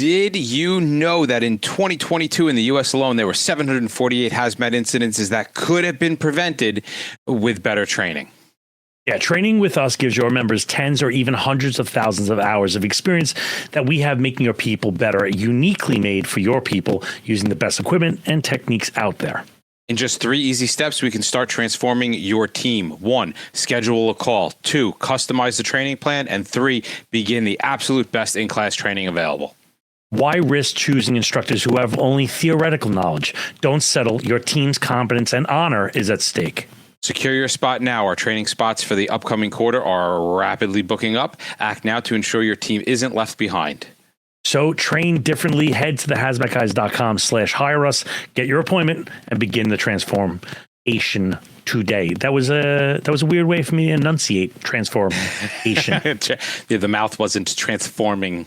Did you know that in 2022 in the U.S. alone, there were 748 hazmat incidences that could have been prevented with better training? Yeah, training with us gives your members tens or even hundreds of thousands of hours of experience that we have making your people better, uniquely made for your people using the best equipment and techniques out there. In just 3 easy steps, we can start transforming your team. 1, schedule a call. 2, customize the training plan. And 3, begin the absolute best in-class training available. Why risk choosing instructors who have only theoretical knowledge? Don't settle. Your team's competence and honor is at stake. Secure your spot now. Our training spots for the upcoming quarter are rapidly booking up. Act now to ensure your team isn't left behind. So train differently. Head to thehazmatguys.com/hire us. Get your appointment and begin the transformation today. That was a weird way for me to enunciate transformation. Yeah, the mouth wasn't transforming.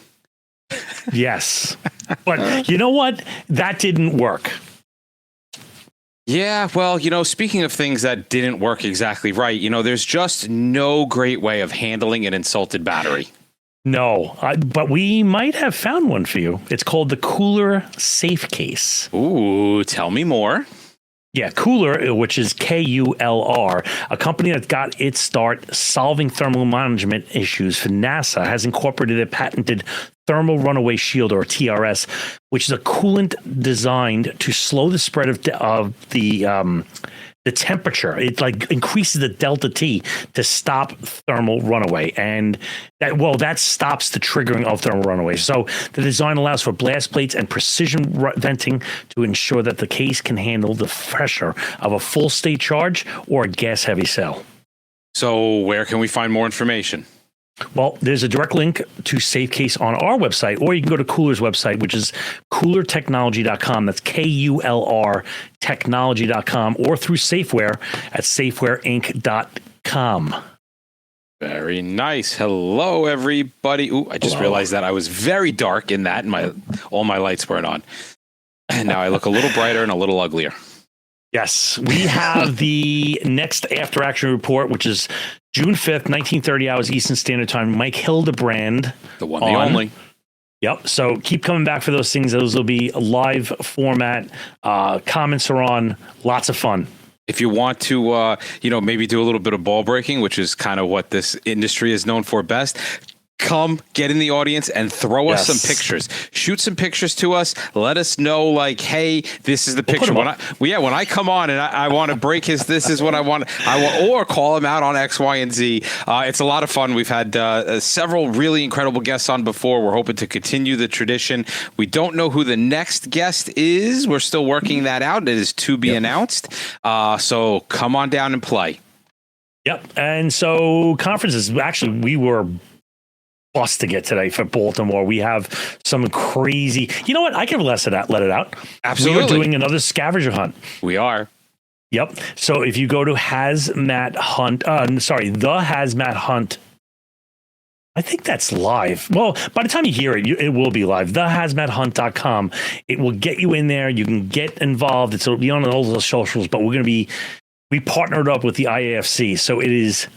Yes. But you know what? That didn't work. Yeah, well, speaking of things that didn't work exactly right, there's just no great way of handling an insulted battery. No, but we might have found one for you. It's called the KULR Safe Case. Ooh, tell me more. Yeah, KULR, which is KULR, a company that got its start solving thermal management issues for NASA, has incorporated a patented thermal runaway shield, or TRS, which is a coolant designed to slow the spread of the temperature. It increases the delta T to stop thermal runaway, and that stops the triggering of thermal runaway. So the design allows for blast plates and precision venting to ensure that the case can handle the pressure of a full state charge or a gas heavy cell. So where can we find more information? Well, there's a direct link to SafeCase on our website, or you can go to KULR's website, which is KULRtechnology.com. That's KULR technology.com, or through Safeware at safewareinc.com. Very nice. Hello, everybody. Ooh, I just realized that I was very dark in that, and all my lights weren't on. And now I look a little brighter and a little uglier. Yes, we have the next after action report, which is June 5th, 1930 hours Eastern Standard Time. Mike Hildebrand. The one, the only. Yep. So keep coming back for those things. Those will be a live format. Comments are on. Lots of fun. If you want to, maybe do a little bit of ball breaking, which is kind of what this industry is known for best, come get in the audience and throw us some pictures. Shoot some pictures to us. Let us know, hey, this is the picture. When I come on and I want to break this is what I want. Or call him out on X, Y, and Z. It's a lot of fun. We've had several really incredible guests on before. We're hoping to continue the tradition. We don't know who the next guest is. We're still working that out. It is to be announced. So come on down and play. Yep. And so conferences, actually, we were bus to get today for Baltimore. We have some crazy, you know what? I can let it out. Absolutely. We are doing another scavenger hunt. We are. Yep. So if you go to the Hazmat Hunt, I think that's live. Well, by the time you hear it, it will be live. Thehazmathunt.com. It will get you in there. You can get involved. It'll be on all the socials, but we partnered up with the IAFC. So it is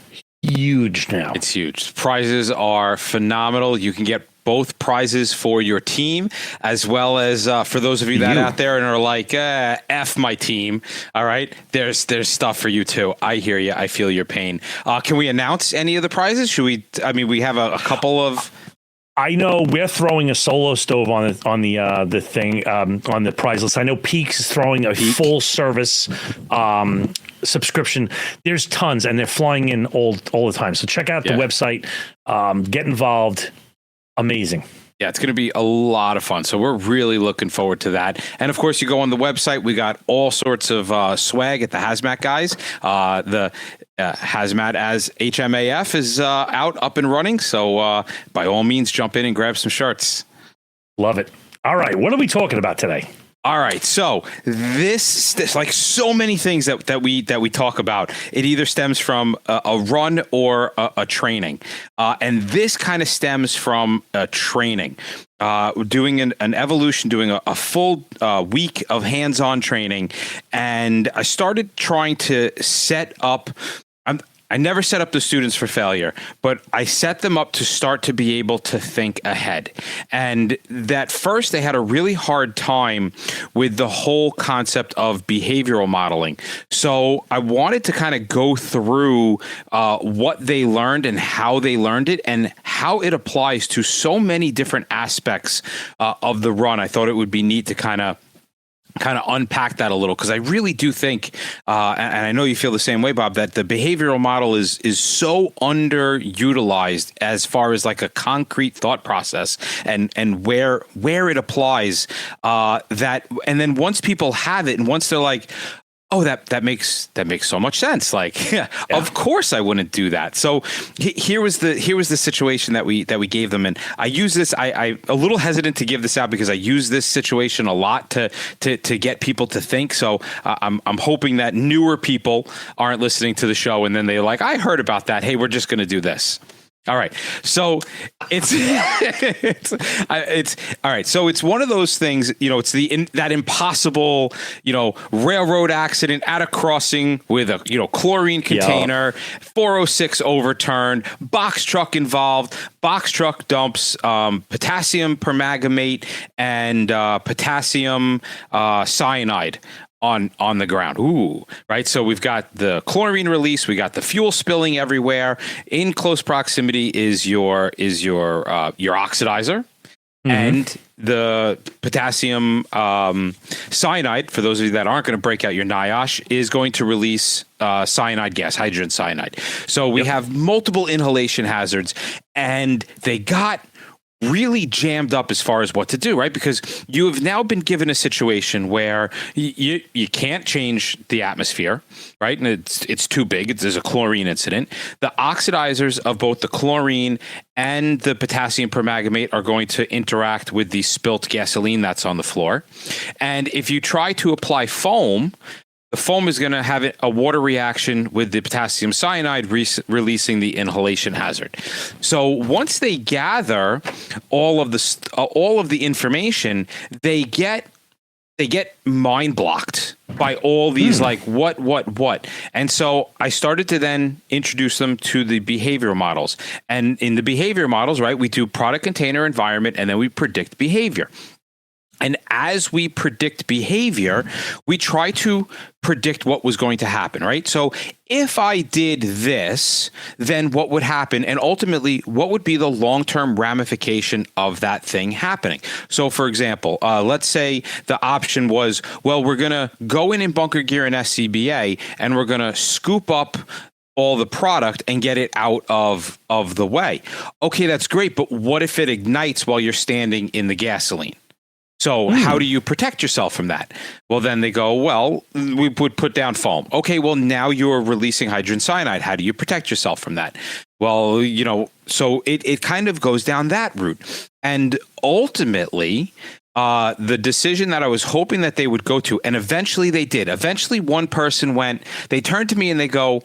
huge now. It's huge. Prizes are phenomenal. You can get both prizes for your team, as well as for those of you that out there and are like, F my team. All right. There's stuff for you too. I hear you. I feel your pain. Can we announce any of the prizes? We have a couple of. I know we're throwing a solo stove on the thing on the prize list. I know Peaks is throwing a full service subscription. There's tons, and they're flying in all the time. So check out the website. Get involved. Amazing. Yeah, it's going to be a lot of fun. So we're really looking forward to that. And of course, you go on the website. We got all sorts of swag at the Hazmat Guys. The Hazmat as HMAF is up and running. So by all means, jump in and grab some shirts. Love it. All right. What are we talking about today? All right, so this like so many things that we talk about, it either stems from a run or a training, and this kind of stems from training. Doing an evolution, doing a full week of hands-on training, and I started trying to set up. I never set up the students for failure, but I set them up to start to be able to think ahead. And that first, they had a really hard time with the whole concept of behavioral modeling. So I wanted to kind of go through what they learned and how they learned it and how it applies to so many different aspects of the run. I thought it would be neat to kind of unpack that a little, because I really do think, and I know you feel the same way, Bob, that the behavioral model is so underutilized as far as like a concrete thought process and where it applies, that, and then once people have it and once they're like, oh, that makes so much sense. Like, yeah. Of course I wouldn't do that. So here was the situation that we gave them, and I use this. I a little hesitant to give this out because I use this situation a lot to get people to think. So I'm hoping that newer people aren't listening to the show and then they're like, I heard about that. Hey, we're just going to do this. All right. So it's all right. So it's one of those things, it's that impossible, railroad accident at a crossing with a, chlorine container, 406 overturned, box truck involved, box truck dumps, potassium permanganate and potassium cyanide on the ground. Ooh, right. So we've got the chlorine release, we got the fuel spilling everywhere. In close proximity is your oxidizer, and the potassium cyanide. For those of you that aren't going to break out your NIOSH, is going to release cyanide gas, hydrogen cyanide. So we have multiple inhalation hazards, and they got really jammed up as far as what to do, right? Because you have now been given a situation where you can't change the atmosphere, right? And it's too big. There's a chlorine incident. The oxidizers of both the chlorine and the potassium permanganate are going to interact with the spilt gasoline that's on the floor. And if you try to apply foam, the foam is going to have a water reaction with the potassium cyanide, releasing the inhalation hazard. So once they gather all of the information, they get mind blocked by all these like what. And so I started to then introduce them to the behavioral models. And in the behavior models, right, we do product, container, environment, and then we predict behavior. And as we predict behavior, we try to predict what was going to happen, right? So if I did this, then what would happen? And ultimately, what would be the long-term ramification of that thing happening? So for example, let's say the option was, well, we're going to go in bunker gear and SCBA, and we're going to scoop up all the product and get it out of the way. Okay, that's great. But what if it ignites while you're standing in the gasoline? So how do you protect yourself from that? Well, then they go, well, we would put down foam. Okay, well, now you're releasing hydrogen cyanide. How do you protect yourself from that? Well, so it kind of goes down that route. And ultimately, the decision that I was hoping that they would go to, and eventually they did. Eventually, one person they turned to me and they go,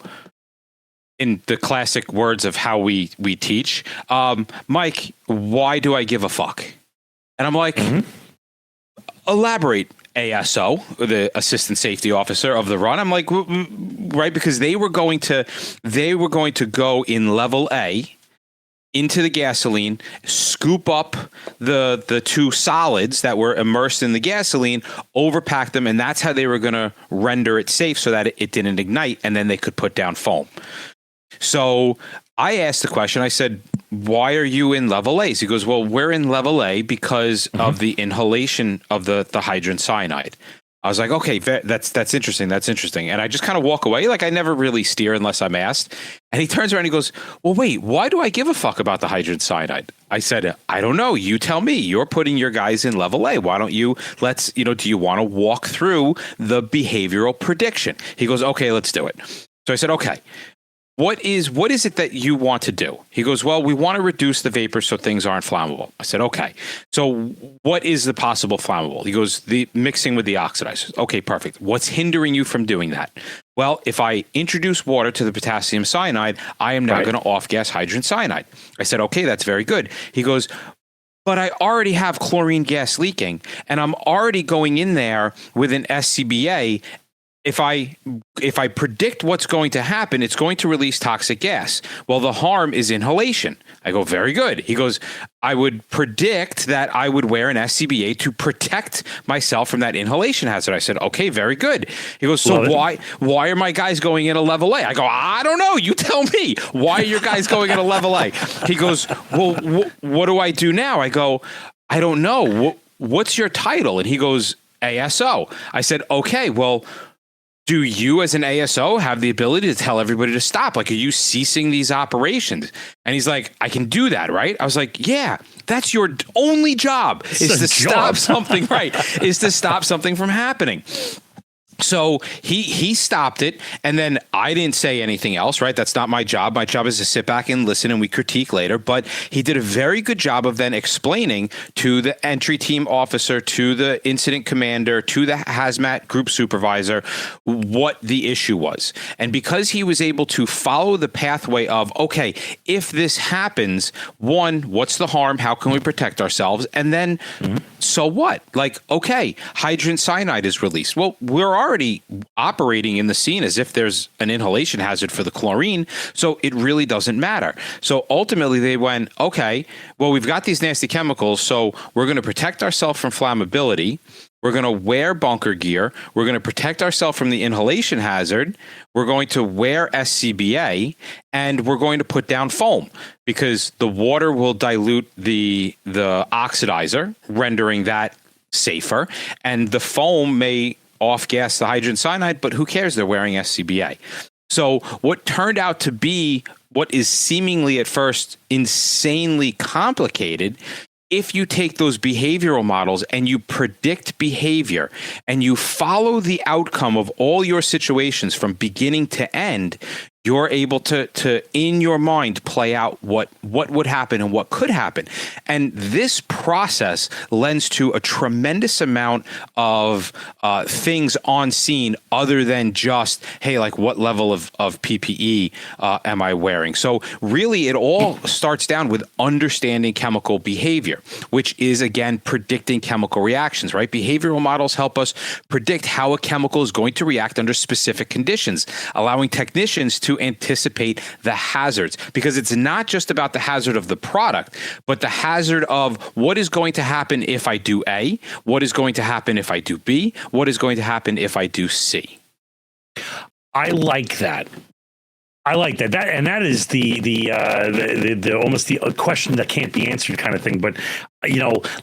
in the classic words of how we teach, Mike, why do I give a fuck? And I'm like, elaborate, ASO, the assistant safety officer of the run. I'm like, right, because they were going to go in level A into the gasoline, scoop up the two solids that were immersed in the gasoline, overpack them, and that's how they were going to render it safe so that it didn't ignite, and then they could put down foam. So I asked the question, I said, why are you in level A? He goes, well, we're in level A because of the inhalation of the hydrogen cyanide. I was like, okay, that's interesting. That's interesting. And I just kind of walk away. Like I never really steer unless I'm asked. And he turns around and he goes, well, wait, why do I give a fuck about the hydrogen cyanide? I said, I don't know. You tell me. You're putting your guys in level A. Why don't you, do you want to walk through the behavioral prediction? He goes, okay, let's do it. So I said, okay. What is it that you want to do? He goes, well, we want to reduce the vapor so things aren't flammable. I said, okay. So what is the possible flammable? He goes, the mixing with the oxidizers. Okay, perfect. What's hindering you from doing that? Well, if I introduce water to the potassium cyanide, I am now going to off-gas hydrogen cyanide. I said, okay, that's very good. He goes, but I already have chlorine gas leaking, and I'm already going in there with an SCBA if I predict what's going to happen, it's going to release toxic gas. Well, the harm is inhalation. I go, very good. He goes, I would predict that I would wear an SCBA to protect myself from that inhalation hazard. I said, okay, very good. He goes, so why are my guys going in a level A? I go, I don't know. You tell me. Why are your guys going in a level A? He goes, well, what do I do now? I go, I don't know. What's your title? And he goes, ASO. I said, okay, well, do you as an ASO have the ability to tell everybody to stop? Like, are you ceasing these operations? And he's like, I can do that, right? I was like, yeah, that's your only job is to stop something, right? Is to stop something from happening. So he stopped it, and then I didn't say anything else, right? That's not my job. My job is to sit back and listen, and we critique later. But he did a very good job of then explaining to the entry team officer, to the incident commander, to the hazmat group supervisor what the issue was. And because he was able to follow the pathway of, okay, if this happens, one, what's the harm? How can we protect ourselves? And then, so what? Like, okay, hydrogen cyanide is released. Well, we're already operating in the scene as if there's an inhalation hazard for the chlorine, so it really doesn't matter. So ultimately they went, okay, well, we've got these nasty chemicals, so we're going to protect ourselves from flammability. We're going to wear bunker gear. We're going to protect ourselves from the inhalation hazard. We're going to wear SCBA, and we're going to put down foam because the water will dilute the oxidizer, rendering that safer, and the foam may off-gas the hydrogen cyanide, but who cares? They're wearing SCBA. So what turned out to be what is seemingly at first insanely complicated, if you take those behavioral models and you predict behavior and you follow the outcome of all your situations from beginning to end, you're able to in your mind play out what would happen and what could happen. And this process lends to a tremendous amount of things on scene other than just, hey, like what level of PPE am I wearing? So really it all starts down with understanding chemical behavior, which is, again, predicting chemical reactions, right? Behavioral models help us predict how a chemical is going to react under specific conditions, allowing technicians to anticipate the hazards, because it's not just about the hazard of the product, but the hazard of what is going to happen if I do A, what is going to happen if I do B, what is going to happen if I do C. I like that. That is the almost the question that can't be answered kind of thing. But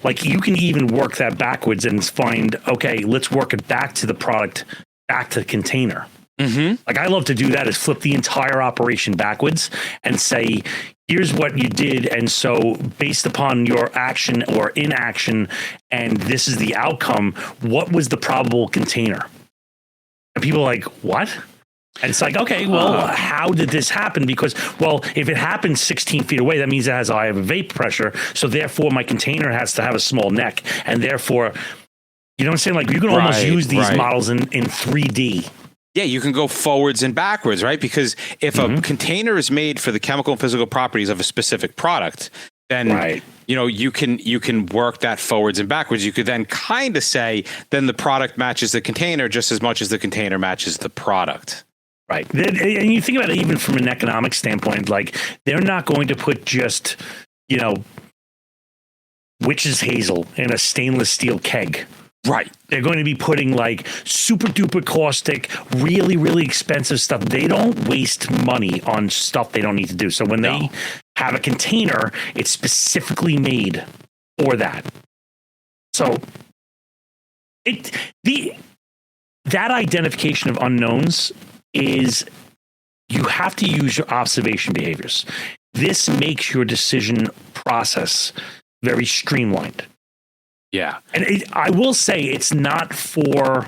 like you can even work that backwards and find, okay, let's work it back to the product, back to the container. Mm-hmm. Like I love to do that, is flip the entire operation backwards and say, here's what you did. And so based upon your action or inaction, and this is the outcome, what was the probable container? And people are like, what? And it's like, okay, well, how did this happen? Because, well, if it happens 16 feet away, that means it has a high vapor pressure. So therefore my container has to have a small neck. And therefore, you know what I'm saying? Like you can almost use these models in 3D. Yeah, you can go forwards and backwards, right? Because if a container is made for the chemical and physical properties of a specific product, then you can work that forwards and backwards. You could then kind of say, then the product matches the container just as much as the container matches the product. Right. And you think about it even from an economic standpoint, like they're not going to put just, witch's hazel in a stainless steel keg. Right. They're going to be putting like super duper caustic, really, really expensive stuff. They don't waste money on stuff they don't need to do. So when they have a container, it's specifically made for that. So that identification of unknowns is, you have to use your observation behaviors. This makes your decision process very streamlined. Yeah. And I will say it's not for,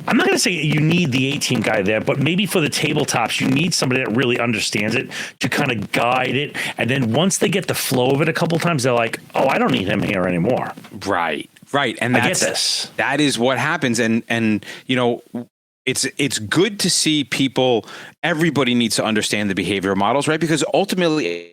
I'm not going to say you need the 18 guy there, but maybe for the tabletops, you need somebody that really understands it to kind of guide it. And then once they get the flow of it a couple of times, they're like, oh, I don't need him here anymore. Right. And I get this. That is what happens. And it's good to see people, everybody needs to understand the behavioral models, right? Because ultimately,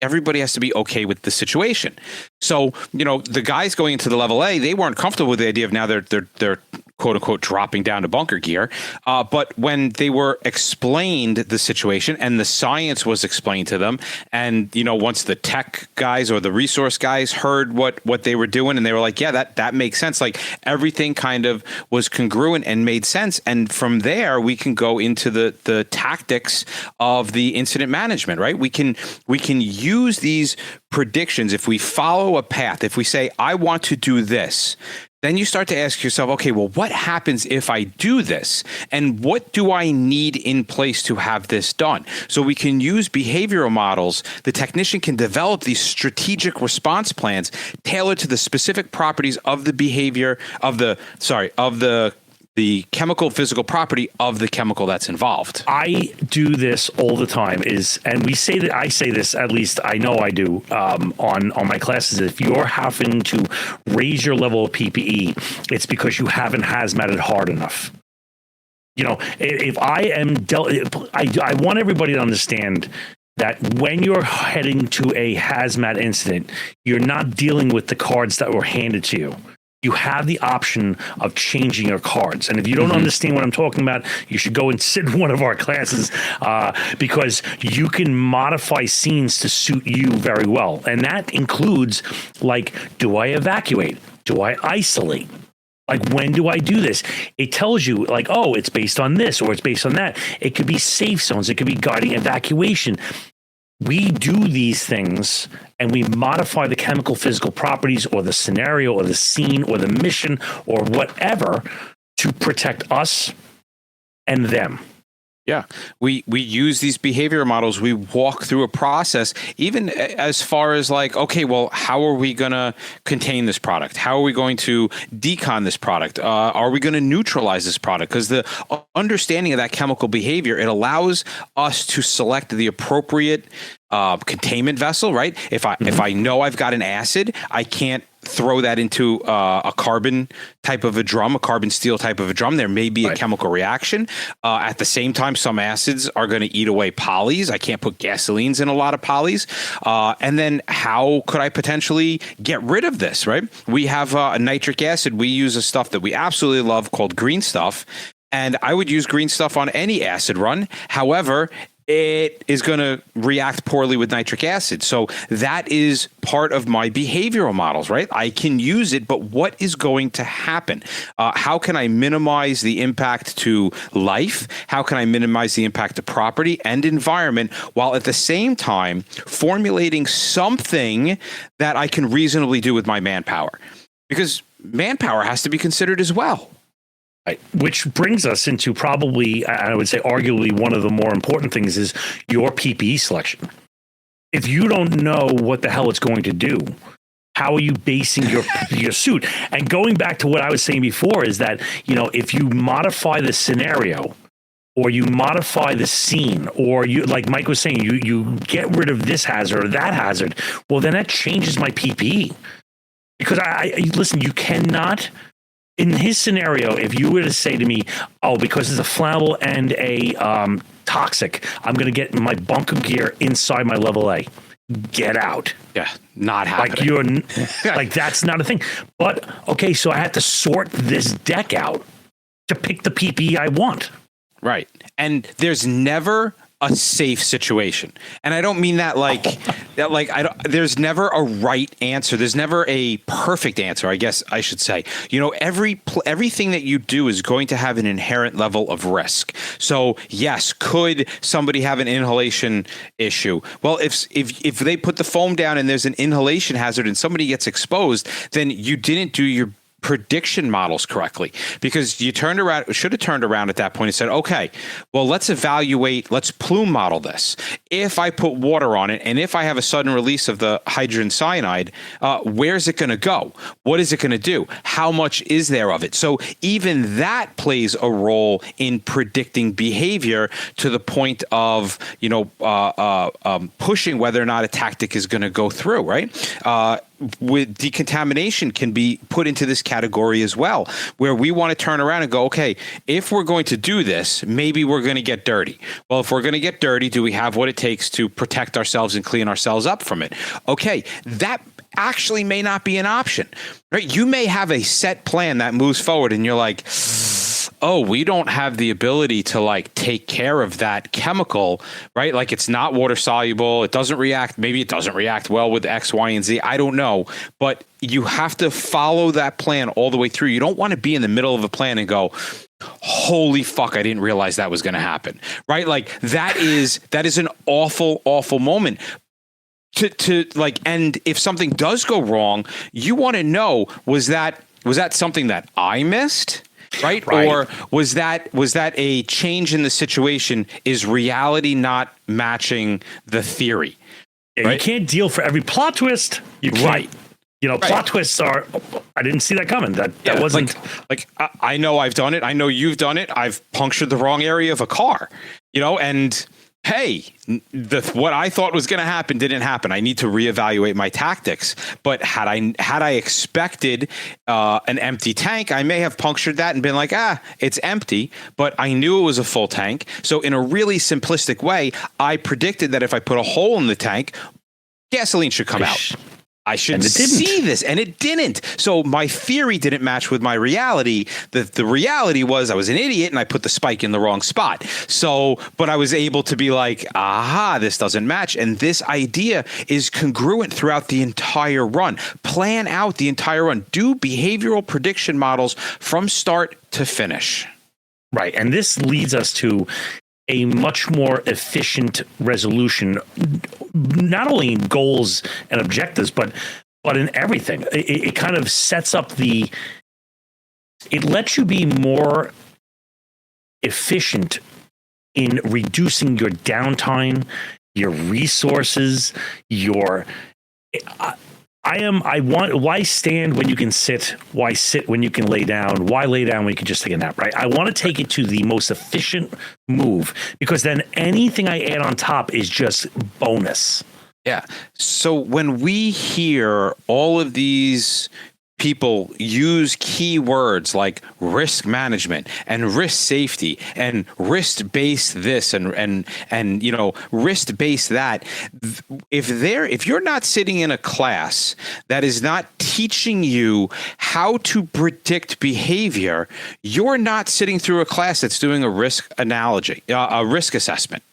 everybody has to be okay with the situation. So, the guys going into the level A, they weren't comfortable with the idea of now they're quote unquote dropping down to bunker gear. But when they were explained the situation and the science was explained to them, and once the tech guys or the resource guys heard what they were doing, and they were like, yeah, that makes sense. Like everything kind of was congruent and made sense. And from there, we can go into the tactics of the incident management, right? We can use these predictions. If we follow a path, if we say, I want to do this, then you start to ask yourself, okay, well, what happens if I do this? And what do I need in place to have this done? So we can use behavioral models. The technician can develop these strategic response plans tailored to the specific properties of the behavior of the chemical physical property of the chemical that's involved. I do this all the time and I say this, at least I know I do, on my classes. If you're having to raise your level of PPE, it's because you haven't hazmated hard enough. If I am I want everybody to understand that when you're heading to a hazmat incident, you're not dealing with the cards that were handed to you. You have the option of changing your cards. And if you don't understand what I'm talking about, you should go and sit in one of our classes, because you can modify scenes to suit you very well. And that includes, like, do I evacuate? Do I isolate? Like, when do I do this? It tells you, like, oh, it's based on this or it's based on that. It could be safe zones. It could be guiding evacuation. We do these things and we modify the chemical physical properties or the scenario or the scene or the mission or whatever to protect us and them. Yeah, we use these behavior models. We walk through a process, even as far as like, okay, well, how are we going to contain this product? How are we going to decon this product? Are we going to neutralize this product? Because the understanding of that chemical behavior, it allows us to select the appropriate containment vessel, right? If I know I've got an acid, I can't throw that into a carbon type of a drum, a carbon steel type of a drum. There may be a chemical reaction. At the same time, some acids are going to eat away polys. I can't put gasolines in a lot of polys. And then how could I potentially get rid of this, right? We have a nitric acid. We use a stuff that we absolutely love called green stuff. And I would use green stuff on any acid run. However, it is going to react poorly with nitric acid. So that is part of my behavioral models, right? I can use it, but what is going to happen? How can I minimize the impact to life? How can I minimize the impact to property and environment while at the same time formulating something that I can reasonably do with my manpower? Because manpower has to be considered as well. Which brings us into probably, I would say, arguably one of the more important things is your PPE selection. If you don't know what the hell it's going to do, how are you basing your suit? And going back to what I was saying before is that, if you modify the scenario or you modify the scene, or you, like Mike was saying, you get rid of this hazard or that hazard, well, then that changes my PPE. Because listen, you cannot... In his scenario, if you were to say to me, oh, because it's a flammable and a toxic, I'm going to get my bunker gear inside my level A. Get out. Yeah, not happening. Like that's not a thing. But, okay, so I had to sort this deck out to pick the PPE I want. Right. And there's never a safe situation. And I don't mean that there's never a right answer. There's never a perfect answer, I guess I should say. Everything that you do is going to have an inherent level of risk. So yes, could somebody have an inhalation issue? Well, if they put the foam down and there's an inhalation hazard and somebody gets exposed, then you didn't do your prediction models correctly, because you should have turned around at that point and said, okay, well, let's plume model this. If I put water on it and if I have a sudden release of the hydrogen cyanide, where's it going to go? What is it going to do? How much is there of it? So even that plays a role in predicting behavior to the point of, pushing whether or not a tactic is going to go through, right? with decontamination can be put into this category as well, where we want to turn around and go, okay, if we're going to do this, maybe we're going to get dirty. Well, if we're going to get dirty, do we have what it takes to protect ourselves and clean ourselves up from it? Okay, that actually may not be an option, right? You may have a set plan that moves forward and you're like, oh, we don't have the ability to like take care of that chemical, right? Like it's not water soluble. It doesn't react. Maybe it doesn't react well with X, Y, and Z. I don't know. But you have to follow that plan all the way through. You don't want to be in the middle of a plan and go, holy fuck, I didn't realize that was going to happen, right? Like that is an awful, awful moment. To like, and if something does go wrong, you want to know, was that something that I missed? Right? Or was that a change in the situation? Is reality not matching the theory? Yeah, right? You can't deal for every plot twist. You can't. Right. You know, plot twists are, I didn't see that coming. That wasn't like I know I've done it. I know you've done it. I've punctured the wrong area of a car, you know, and hey, what I thought was going to happen didn't happen. I need to reevaluate my tactics. But had I expected an empty tank, I may have punctured that and been like, it's empty. But I knew it was a full tank. So in a really simplistic way, I predicted that if I put a hole in the tank, gasoline should come out. I should see this, and it didn't. So my theory didn't match with my reality. The reality was I was an idiot and I put the spike in the wrong spot. So, but I was able to be like, aha, this doesn't match. And this idea is congruent throughout the entire run. Plan out the entire run. Do behavioral prediction models from start to finish. Right. And this leads us to a much more efficient resolution, not only in goals and objectives, but in everything. It kind of sets up it lets you be more efficient in reducing your downtime, your resources, why stand when you can sit? Why sit when you can lay down? Why lay down when you can just take a nap, right? I want to take it to the most efficient move, because then anything I add on top is just bonus. Yeah. So when we hear all of these people use keywords like risk management and risk safety and risk-based this and you know, risk-based that, if you're not sitting in a class that is not teaching you how to predict behavior, you're not sitting through a class that's doing a risk analogy, a risk assessment.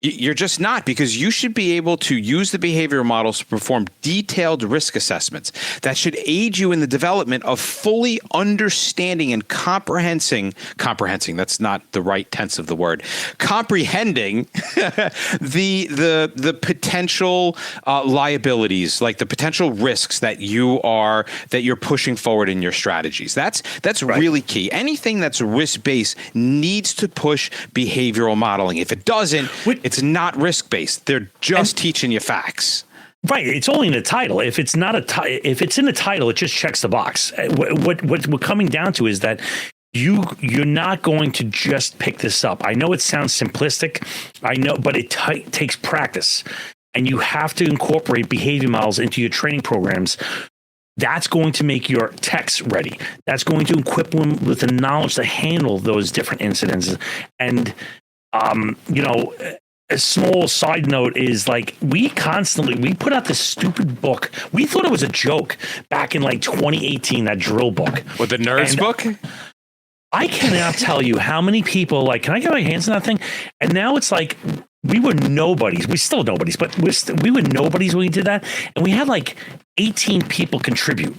You're just not, because you should be able to use the behavioral models to perform detailed risk assessments that should aid you in the development of fully understanding and comprehending, that's not the right tense of the word, comprehending the potential liabilities, like the potential risks that you're pushing forward in your strategies. That's right. Really key. Anything that's risk-based needs to push behavioral modeling. If it doesn't, it's not risk-based. They're just teaching you facts. Right. It's only in the title. If it's not if it's in the title, it just checks the box. What we're coming down to is that you're not going to just pick this up. I know it sounds simplistic. I know, but it takes practice, and you have to incorporate behavior models into your training programs. That's going to make your techs ready. That's going to equip them with the knowledge to handle those different incidents. And you know, a small side note is like we put out this stupid book. We thought it was a joke back in like 2018, that drill book. With the nerds book? I cannot tell you how many people like, can I get my hands on that thing? And now it's like we were nobodies. We're still nobodies, but we were nobodies when we did that. And we had like 18 people contribute.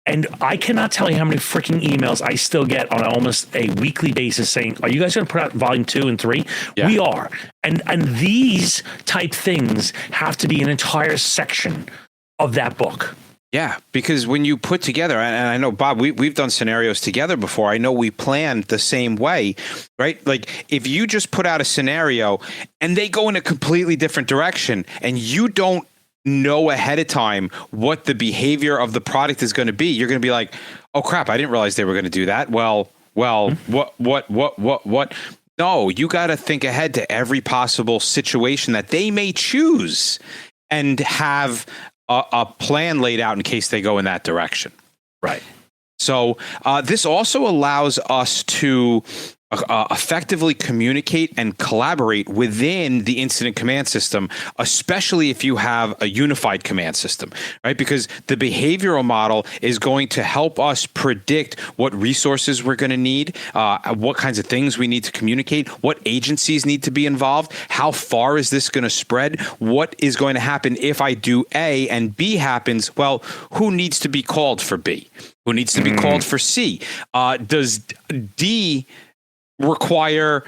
And I cannot tell you how many freaking emails I still get on almost a weekly basis saying, are you guys going to put out volume 2 and 3? Yeah. We are. And these type things have to be an entire section of that book. Yeah, because when you put together, and I know, Bob, we've done scenarios together before. I know we planned the same way, right? Like if you just put out a scenario and they go in a completely different direction and you don't know ahead of time what the behavior of the product is going to be, you're going to be like, oh crap, I didn't realize they were going to do that. Well, what? No, you got to think ahead to every possible situation that they may choose and have a plan laid out in case they go in that direction. Right. So this also allows us to effectively communicate and collaborate within the incident command system, especially if you have a unified command system, right? Because the behavioral model is going to help us predict what resources we're going to need, what kinds of things we need to communicate, what agencies need to be involved, how far is this going to spread, what is going to happen if I do A and B happens. Well, who needs to be called for B? Who needs to be called for C? Does D require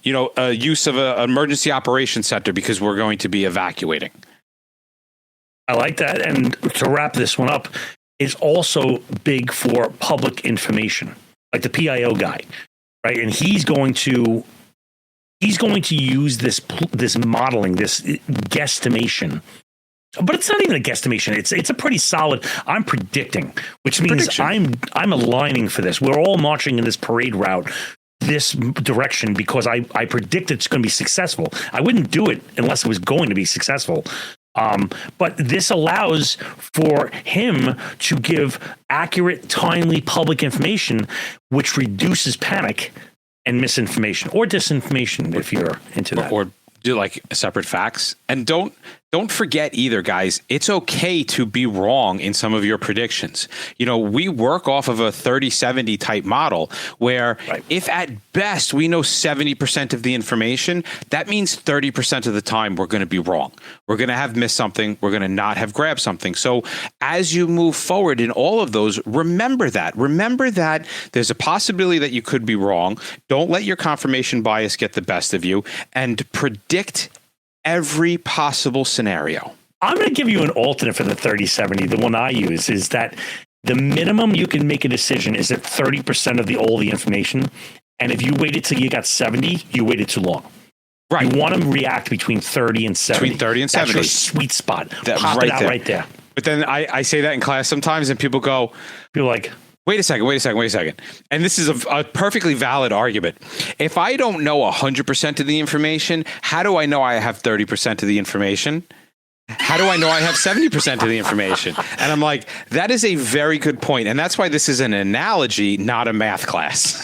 use of an emergency operations center because we're going to be evacuating? I like that. And to wrap this one up, is also big for public information, like the PIO guy, right? And he's going to use this modeling, this guesstimation. But it's not even a guesstimation. It's a pretty solid. I'm predicting, which means I'm aligning for this. We're all marching in this parade route, this direction, because I predict it's going to be successful. I wouldn't do it unless it was going to be successful. But this allows for him to give accurate, timely public information, which reduces panic and misinformation or disinformation, if you're into that. Or do like separate facts. And don't forget either, guys, it's okay to be wrong in some of your predictions. We work off of a 30-70 type model where if at best we know 70% of the information, that means 30% of the time we're going to be wrong. We're going to have missed something. We're going to not have grabbed something. So as you move forward in all of those, remember that. Remember that there's a possibility that you could be wrong. Don't let your confirmation bias get the best of you, and predict every possible scenario. I'm going to give you an alternate for the 30-70. The one I use is that the minimum you can make a decision is at 30% of all the information. And if you waited till you got 70, you waited too long. Right. You want to react between 30 and 70. Between 30 and 70. That's your sweet spot. Pop it out right there. But then I say that in class sometimes, and people go, you're like, wait a second. And this is a perfectly valid argument. If I don't know 100% of the information, how do I know I have 30% of the information? How do I know I have 70% of the information? And I'm like, that is a very good point. And that's why this is an analogy, not a math class.